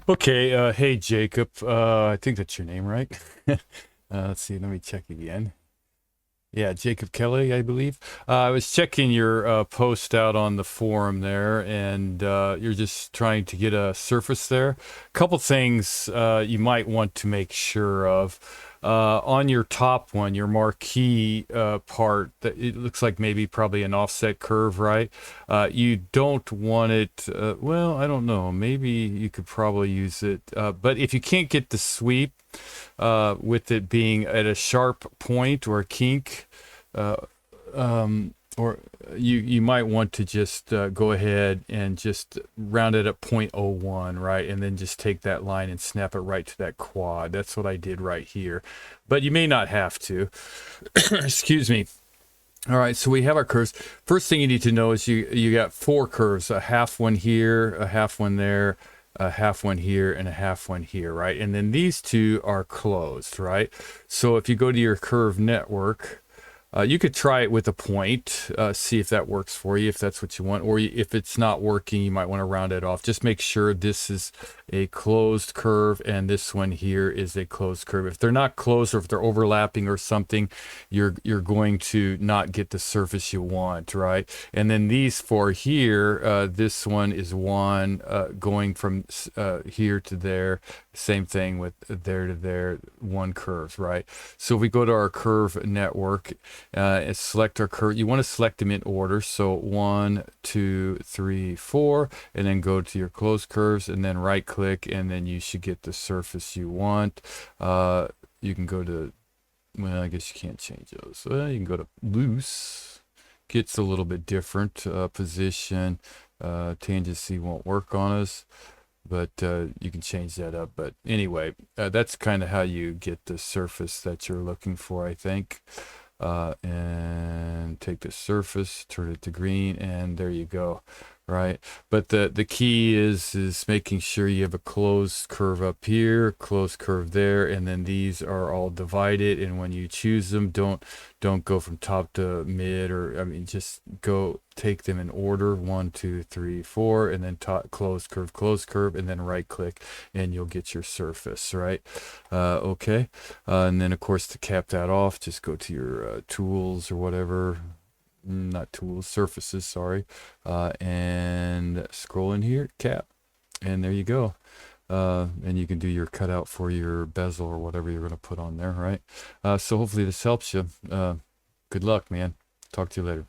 Okay, hey Jacob. I think that's your name, right? Let's see, let me check again. Yeah, Jacob Kelly, I believe. I was checking your post out on the forum there, and you're just trying to get a surface there. Couple things you might want to make sure of. On your top one, your marquee part, that it looks like maybe probably an offset curve, right? You don't want it, well, I don't know. Maybe you could probably use it. But if you can't get the sweep, with it being at a sharp point or a kink, uh, or you might want to just go ahead and just round it at 0.01, right? And then just take that line and snap it right to that quad. That's what I did right here. But you may not have to. Excuse me. All right, so we have our curves. First thing you need to know is you got four curves, a half one here, a half one there, a half one here, and a half one here, right? And then these two are closed, right? So if you go to your curve network, you could try it with a point, see if that works for you, if that's what you want. Or if it's not working, you might want to round it off. Just make sure this is a closed curve and this one here is a closed curve. If they're not closed or if they're overlapping or something, you're going to not get the surface you want, right? And then these four here, this one is one going from here to there. Same thing with there to there, one curve, right? So if we go to our curve network, and select our curve. You want to select them in order. So 1, 2, 3, 4, and then go to your closed curves and then right click, and then you should get the surface you want. You can go to, well, I guess you can't change those. You can go to loose. Gets a little bit different position. Tangency won't work on us, but you can change that up. But anyway, that's kind of how you get the surface that you're looking for, I think. And take the surface, turn it to green, and there you go, right? But the key is making sure you have a closed curve up here, closed curve there, and then these are all divided. And when you choose them, don't go from top to mid, or I mean, just go take them in order, 1, 2, 3, 4, and then top, closed curve, and then right click, and you'll get your surface, right? Okay. And then of course to cap that off, just go to your tools or whatever. Not tools, surfaces, sorry. And scroll in here, cap, and there you go. And you can do your cutout for your bezel or whatever you're going to put on there, right? So hopefully this helps you. Good luck, man. Talk to you later.